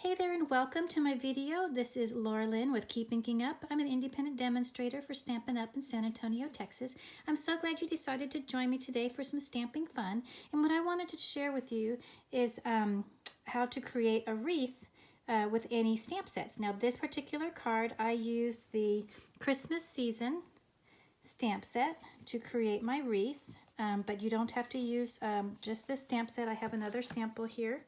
Hey there and welcome to my video. This is Laura Lynn with Keep Inking Up. I'm an independent demonstrator for Stampin' Up in San Antonio, Texas. I'm so glad you decided to join me today for some stamping fun. And what I wanted to share with you is how to create a wreath with any stamp sets. Now this particular card, I used the Christmas season stamp set to create my wreath, but you don't have to use just this stamp set. I have another sample here.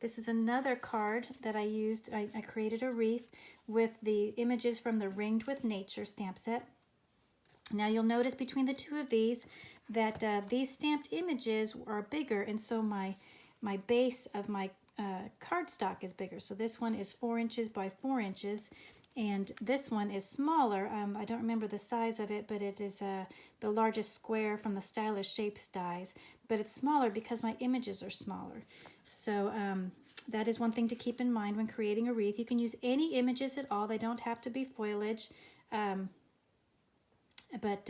This is another card that I used. I created a wreath with the images from the Ringed with Nature stamp set. Now you'll notice between the two of these that these stamped images are bigger, and so my base of my cardstock is bigger. So this one is 4 inches by 4 inches, and this one is smaller. I don't remember the size of it, but it is the largest square from the Stylish Shapes dies, but it's smaller because my images are smaller. So that is one thing to keep in mind when creating a wreath. You can use any images at all. They don't have to be foliage, but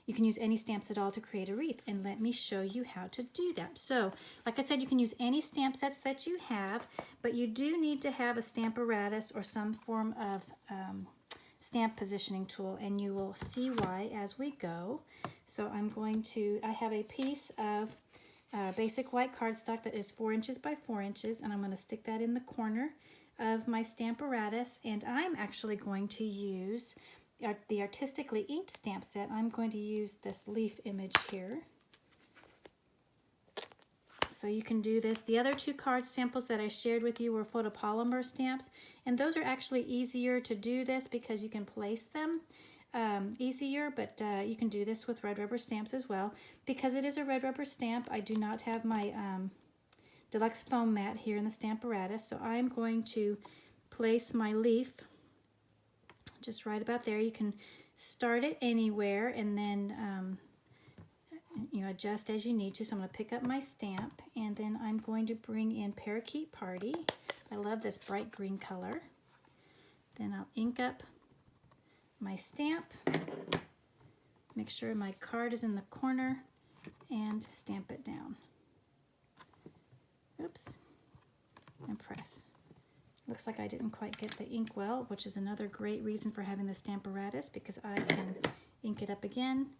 you can use any stamps at all to create a wreath. And let me show you how to do that. So, like I said, you can use any stamp sets that you have, but you do need to have a Stamparatus or some form of stamp positioning tool, and you will see why as we go. So I have a piece of basic white cardstock that is 4 inches by 4 inches, and I'm going to stick that in the corner of my Stamparatus, and I'm actually going to use the Artistically Inked Stamp Set. I'm going to use this leaf image here. So you can do this. The other two card samples that I shared with you were photopolymer stamps, and those are actually easier to do this because you can place them easier, but you can do this with red rubber stamps as well. Because it is a red rubber stamp, I do not have my deluxe foam mat here in the Stamparatus, so I'm going to place my leaf just right about there. You can start it anywhere and then adjust as you need to. So I'm going to pick up my stamp, and then I'm going to bring in Parakeet Party. I love this bright green color. Then I'll ink up my stamp, make sure my card is in the corner, and stamp it down. Oops, and press. Looks like I didn't quite get the ink well, which is another great reason for having the Stamparatus, because I can ink it up again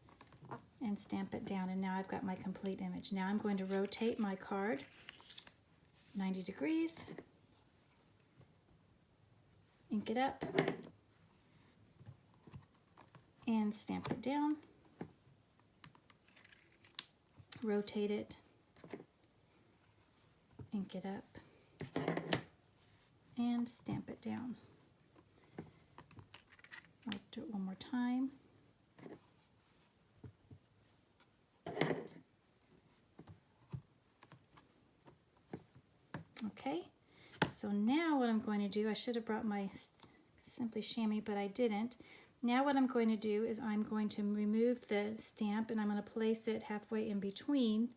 and stamp it down, and now I've got my complete image. Now I'm going to rotate my card 90 degrees, ink it up, and stamp it down, rotate it, ink it up, and stamp it down. I'll do it one more time. Okay, so now what I'm going to do, I should have brought my Simply Chamois, but I didn't. Now what I'm going to do is I'm going to remove the stamp, and I'm going to place it halfway in between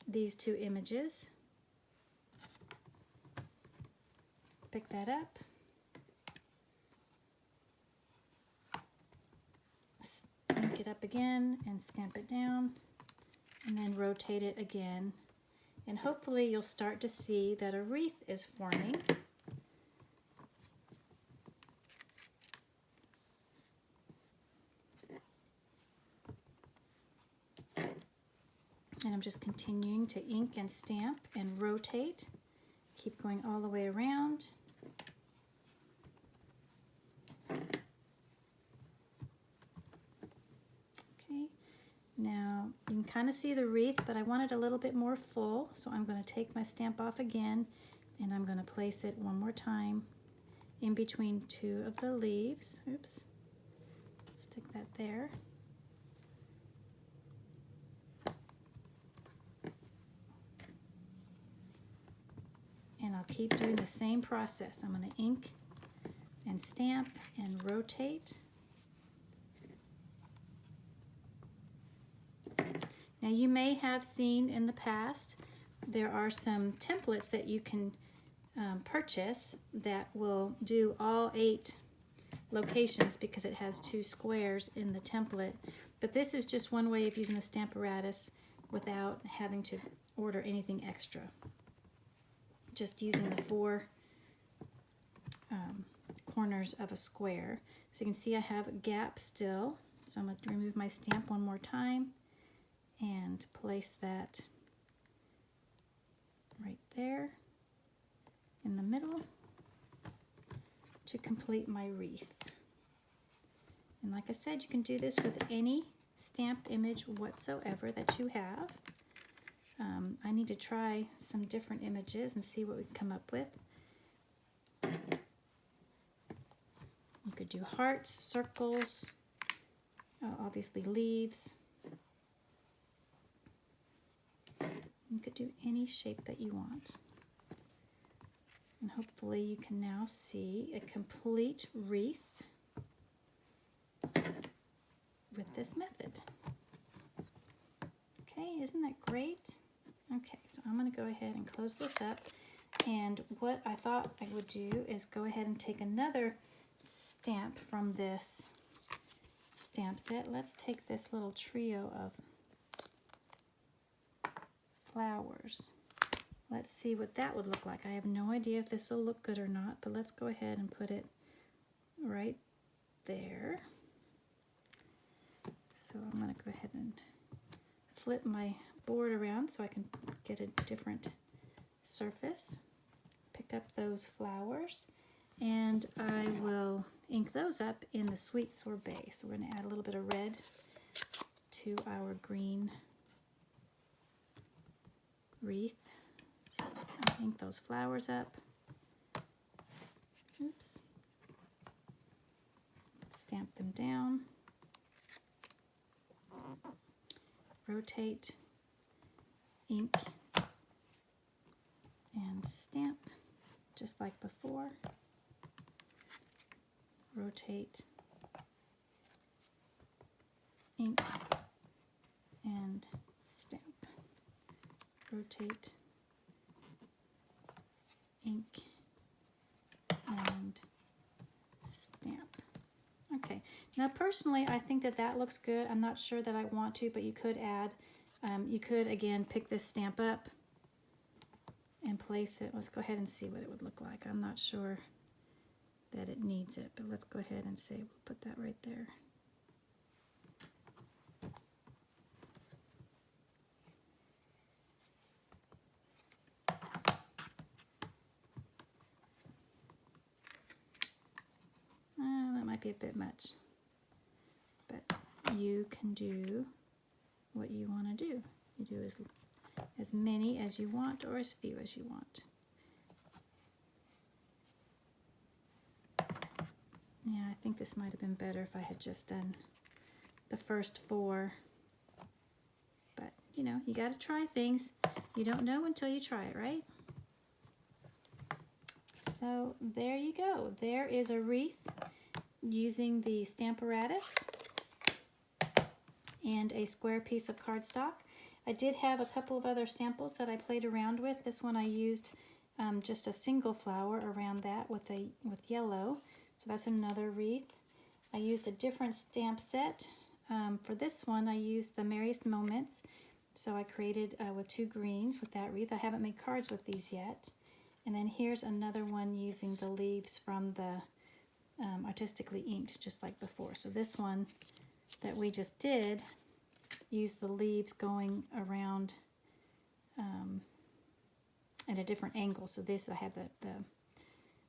these two images. Pick that up. Ink it up again and stamp it down, and then rotate it again. And hopefully you'll start to see that a wreath is forming. And I'm just continuing to ink and stamp and rotate. Keep going all the way around. Okay, now you can kind of see the wreath, but I want it a little bit more full, so I'm going to take my stamp off again, and I'm going to place it one more time in between two of the leaves. Oops, stick that there. And I'll keep doing the same process. I'm going to ink and stamp and rotate. Now you may have seen in the past, there are some templates that you can purchase that will do all 8 locations because it has 2 squares in the template. But this is just one way of using the Stamparatus without having to order anything extra. just using the four corners of a square. So you can see I have a gap still. So I'm going to remove my stamp one more time and place that right there in the middle to complete my wreath. And like I said, you can do this with any stamped image whatsoever that you have. I need to try some different images and see what we can come up with. You could do hearts, circles, obviously leaves. You could do any shape that you want. And hopefully you can now see a complete wreath with this method. Okay, isn't that great? Okay, so I'm going to go ahead and close this up. And what I thought I would do is go ahead and take another stamp from this stamp set. Let's take this little trio of flowers. Let's see what that would look like. I have no idea if this will look good or not, but let's go ahead and put it right there. So I'm going to go ahead and flip my board around so I can get a different surface. Pick up those flowers, and I will ink those up in the Sweet Sorbet. So we're going to add a little bit of red to our green wreath. So I'll ink those flowers up. Oops. Stamp them down. Rotate, ink, and stamp just like before. Rotate, ink, and stamp. Rotate, ink, and stamp. Okay, now personally I think that that looks good. I'm not sure that I want to, but you could add, you could again pick this stamp up and place it. Let's go ahead and see what it would look like. I'm not sure that it needs it, but let's go ahead and say we'll put that right there. That might be a bit much, but you can do what you want to do. You do as many as you want or as few as you want. Yeah, I think this might have been better if I had just done the first four. But, you know, you got to try things. You don't know until you try it, right? So there you go. There is a wreath using the Stamparatus and a square piece of cardstock. I did have a couple of other samples that I played around with. This one I used just a single flower around that with yellow. So that's another wreath. I used a different stamp set. For this one I used the Merriest Moments. So I created with two greens with that wreath. I haven't made cards with these yet. And then here's another one using the leaves from the Artistically Inked, just like before. So this one that we just did used the leaves going around at a different angle. So this, I had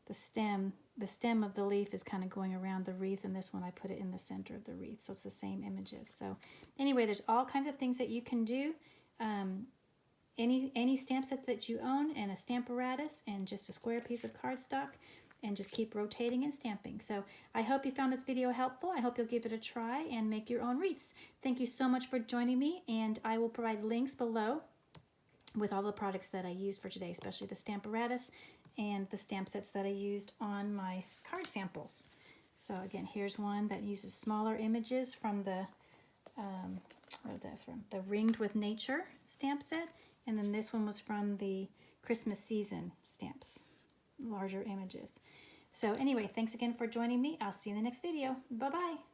the stem of the leaf is kind of going around the wreath, and this one I put it in the center of the wreath. So it's the same images. So anyway, there's all kinds of things that you can do. Any stamp set that you own, and a Stamparatus, and just a square piece of cardstock, and just keep rotating and stamping. So I hope you found this video helpful. I hope you'll give it a try and make your own wreaths. Thank you so much for joining me, and I will provide links below with all the products that I used for today, especially the Stamparatus and the stamp sets that I used on my card samples. So again, here's one that uses smaller images from the the Ringed with Nature stamp set, and then this one was from the Christmas season stamps, larger images. So anyway, thanks again for joining me. I'll see you in the next video. Bye-bye.